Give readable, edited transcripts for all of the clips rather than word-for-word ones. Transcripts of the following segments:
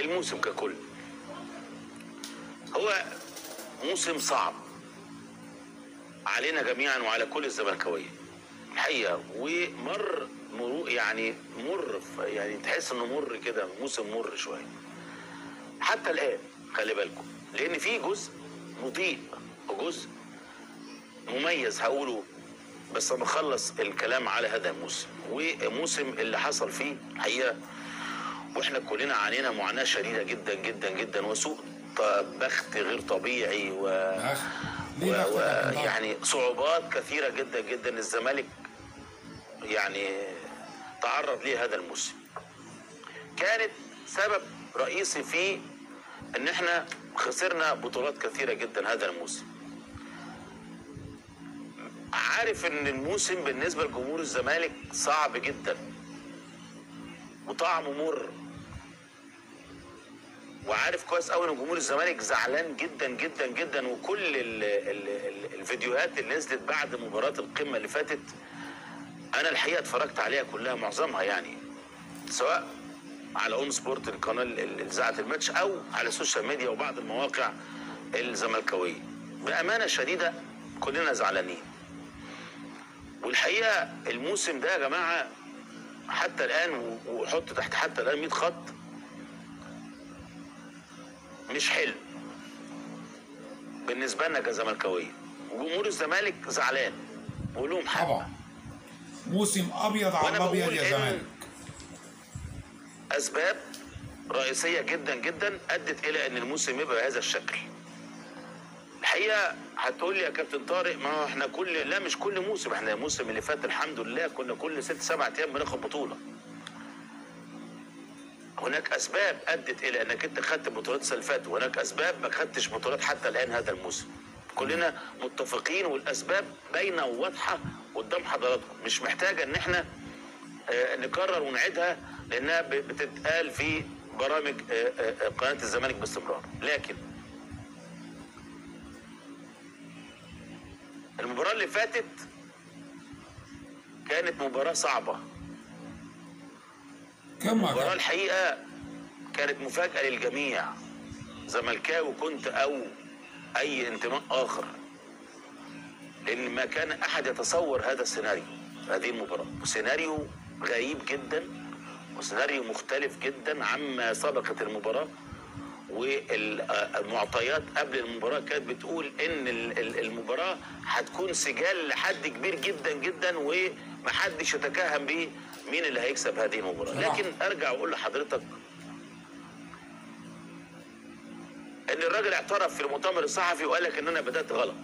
الموسم ككل هو موسم صعب علينا جميعا وعلى كل الزملكاويه الحقيقه، ومر يعني يعني تحس انه مر كده، موسم مر شويه حتى الان. خلي بالكم لان في جزء مضيء وجزء مميز هقوله بس انا بخلص الكلام على هذا الموسم. وموسم اللي حصل فيه الحقيقه واحنا كلنا عانينا معاناه شديده جدا جدا جدا وسوء بخت غير طبيعي يعني صعوبات كثيره جدا جدا الزمالك يعني تعرض ليه هذا الموسم. كانت سبب رئيسي فيه ان احنا خسرنا بطولات كثيره جدا هذا الموسم. عارف ان الموسم بالنسبه لجمهور الزمالك صعب جدا وطعمه مر، وعارف كويس قوي ان جمهور الزمالك زعلان جدا جدا جدا. وكل الفيديوهات اللي نزلت بعد مباراه القمه اللي فاتت انا الحقيقه اتفرجت عليها كلها معظمها، يعني سواء على اون سبورت القناه اللي ذاعت الماتش او على السوشيال ميديا وبعض المواقع الزملكاويه. بامانه شديده كلنا زعلانين. والحقيقه الموسم ده يا جماعه حتى الان، وحط تحت حتى الان 100 خط، مش حلو بالنسبه لنا كزملكاويه. وجمهور الزمالك زعلان ولهم حق طبعا. موسم ابيض على ابيض يا زمالك. اسباب رئيسيه جدا جدا ادت الى ان الموسم يبقى بهذا الشكل. الحقيقه هتقول لي يا كابتن طارق ما احنا لا مش كل موسم، احنا الموسم اللي فات الحمد لله كنا كل 6-7 ايام بناخد بطوله. هناك اسباب ادت الى انك انت خدت بطولات السنه اللي فاتت، وهناك اسباب ما خدتش بطولات حتى الان هذا الموسم. كلنا متفقين والاسباب باينه وواضحه قدام حضراتكم، مش محتاجه ان احنا نكرر ونعيدها لانها بتتقال في برامج قناه الزمالك باستمرار. لكن المباراه اللي فاتت كانت مباراه صعبه. المباراه الحقيقه كانت مفاجاه للجميع، زملكاوي كنت او اي انتماء اخر، لان ما كان احد يتصور هذا السيناريو هذه المباراه. سيناريو غريب جدا وسيناريو مختلف جدا عما سبقت المباراه. والمعطيات قبل المباراه كانت بتقول ان المباراه هتكون سجال لحد كبير جدا جدا ومحدش يتكهن بيه مين اللي هيكسب هذه المباراه. لكن ارجع واقول لحضرتك ان الراجل اعترف في المؤتمر الصحفي وقال لك ان انا بدات غلط،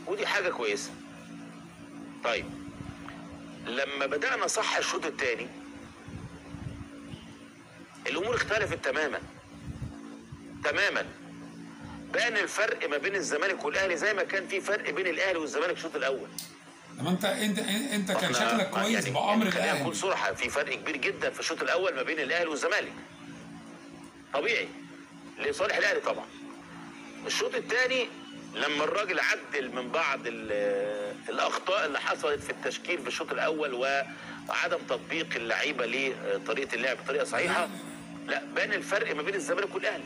ودي حاجه كويسه. طيب لما بدانا صح الشوط الثاني الامور اختلفت تماما تماما. بان الفرق ما بين الزمالك والاهلي زي ما كان في فرق بين الاهلي والزمالك الشوط الاول. طب انت كان شكلك كويس يعني بامر الاهلي. خلينا نكون صراحه، في فرق كبير جدا في الشوط الاول ما بين الاهلي والزمالك، طبيعي لصالح الاهلي طبعا. الشوط الثاني لما الراجل عدل من بعض الاخطاء اللي حصلت في التشكيل في الشوط الاول وعدم تطبيق اللعيبه لطريقه اللعب بطريقه صحيحه، لا بان الفرق ما بين الزمالك والاهلي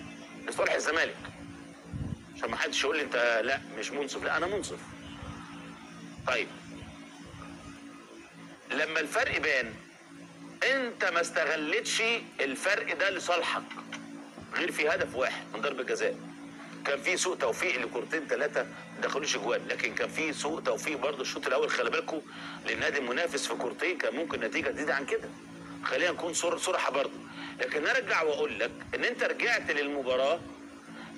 لصالح الزمالك. عشان ما حدش يقول لي انت لا مش منصف، لا انا منصف. طيب لما الفرق بان انت ما استغلتش الفرق ده لصالحك غير في هدف واحد من ضربه جزاء. كان في سوء توفيق لكورتين 3 ما دخلوش جوان، لكن كان في سوء توفيق برضه الشوط الاول. خلي بالكم للنادي المنافس في كورتين كان ممكن نتيجه تزيد عن كده. خلينا نكون صراحه برضه. لكن ارجع واقول لك ان انت رجعت للمباراه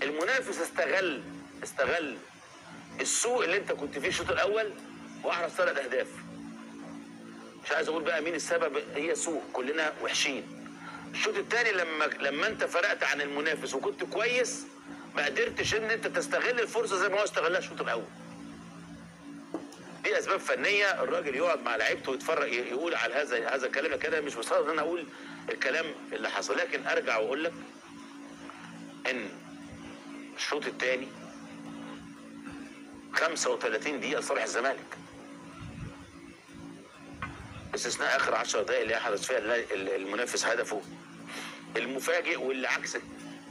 المنافس استغل السوء اللي انت كنت فيه الشوط الاول واحرز 3 اهداف. مش عايز اقول بقى مين السبب، هي سوء، كلنا وحشين. الشوط الثاني لما انت فرقت عن المنافس وكنت كويس ما قدرتش ان انت تستغل الفرصه زي ما هو استغلها الشوط الاول. دي اسباب فنيه، الراجل يقعد مع لعيبته ويتفرج يقول على هذا الكلام كده. مش مصدق ان انا اقول الكلام اللي حصل، لكن ارجع واقول لك ان الشوط الثاني 35 دقيقه لصالح الزمالك باستثناء اخر 10 دقائق اللي احرز فيها المنافس هدفه المفاجئ واللي عكس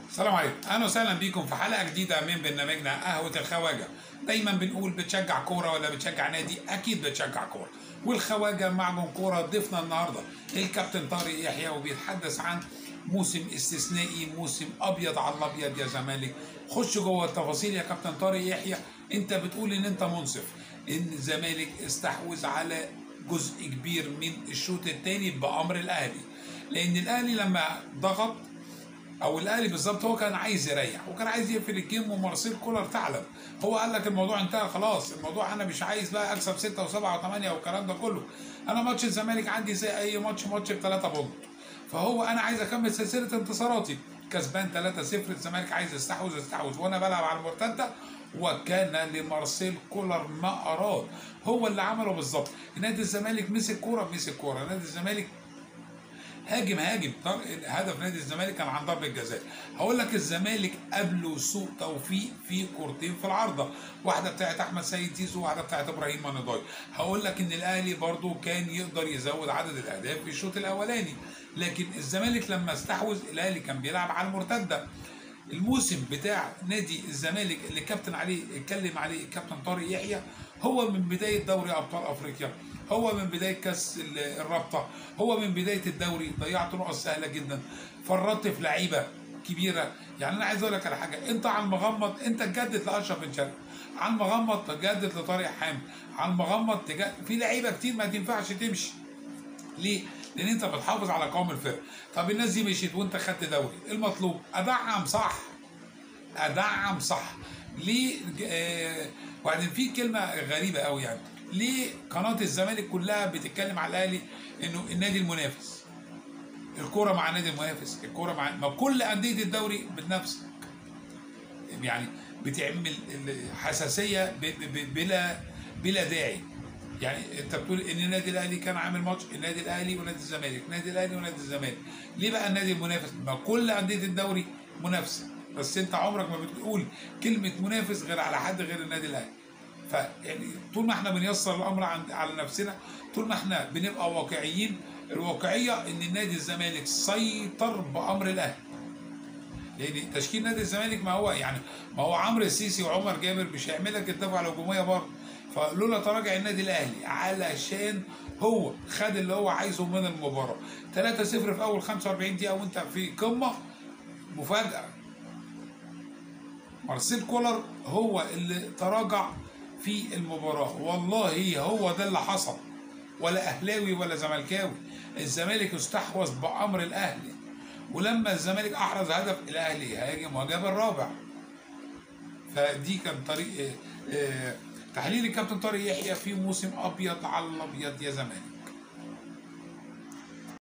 السلام عليكم، اهلا وسهلا بيكم في حلقه جديده من برنامجنا قهوه الخواجه. دايما بنقول بتشجع كوره ولا بتشجع نادي؟ اكيد بتشجع كوره. والخواجه معجون كوره ضيفنا النهارده الكابتن طارق يحيى، وبيتحدث عن موسم استثنائي، موسم ابيض على الابيض يا زمالك. خش جوه التفاصيل يا كابتن طارق يحيى. انت بتقول ان انت منصف ان الزمالك استحوذ على جزء كبير من الشوط الثاني بامر الاهلي، لان الاهلي لما ضغط، او الاهلي بالظبط هو كان عايز يريح وكان عايز يقفل الجيم، ومارسيل كولر ثعلب هو قال لك الموضوع انتهى خلاص. الموضوع انا مش عايز بقى اكسب 6 و7 و8 والكلام ده كله. انا ماتش الزمالك عندي زي اي ماتش ب3 بونت، فهو انا عايز اكمل سلسله انتصاراتي. كسبان 3-0، الزمالك عايز يستحوذ وانا بلعب على المرتده، وكان لمارسيل كولر ما اراد. هو اللي عمله بالظبط. نادي الزمالك مسك كوره، نادي الزمالك هاجم. هدف نادي الزمالك كان عن ضربه جزاء. هقول لك الزمالك قبله سوء توفيق في كورتين في العارضه، واحده بتاعت احمد سيد زيزو وواحده بتاعت ابراهيم مانيداي. هقول لك ان الاهلي برضو كان يقدر يزود عدد الاهداف في الشوط الاولاني، لكن الزمالك لما استحوذ الاهلي كان بيلعب على المرتده. الموسم بتاع نادي الزمالك اللي اتكلم عليه الكابتن طارق يحيى، هو من بدايه دوري ابطال افريقيا، هو من بدايه كاس الرابطه، هو من بدايه الدوري ضيعت نقط سهله جدا، فرطت في لعيبه كبيره. يعني انا عايز اقول لك على حاجه، انت على المغمض انت تجدد لاشرف بن شرقي، على المغمض تجدد لطارق حامد، على المغمض في لعيبه كتير ما تنفعش تمشي. ليه؟ لان انت بتحافظ على قوام الفرقه. طب الناس دي مشيت وانت خدت دوري، المطلوب ادعم صح. ليه؟ وبعدين في كلمه غريبه قوي، يعني ليه قناه الزمالك كلها بتتكلم على الاهلي انه النادي المنافس؟ الكوره مع النادي المنافس، الكوره مع ما كل انديه الدوري بتنافسك، يعني بتعمل حساسيه بلا داعي. يعني انت بتقول ان النادي الاهلي كان عامل ماتش، النادي الاهلي ونادي الزمالك، النادي الاهلي ونادي الزمالك. ليه بقى النادي المنافس؟ ما كل انديه الدوري منافسه، بس انت عمرك ما بتقول كلمه منافس غير على حد غير النادي الاهلي. فيعني طول ما احنا بنيسر الامر على نفسنا، طول ما احنا بنبقى واقعيين. الواقعيه ان النادي الزمالك سيطر بامر الاهلي، لان تشكيل نادي الزمالك ما هو عمرو السيسي وعمر جابر مش هيعمل لك الدفعه الهجوميه برضه. فلولا تراجع النادي الاهلي علشان هو خد اللي هو عايزه من المباراه 3-0 في اول 45 دقيقه وانت في قمه، مفاجاه. مارسيل كولر هو اللي تراجع في المباراه، والله هو ده اللي حصل، ولا اهلاوي ولا زملكاوي. الزمالك استحوذ بامر الاهلي، ولما الزمالك احرز هدف الاهلي هاجم وجاب الرابع. فدي كان طريق تحليل الكابتن طارق يحيى في موسم ابيض على الابيض يا زمالك.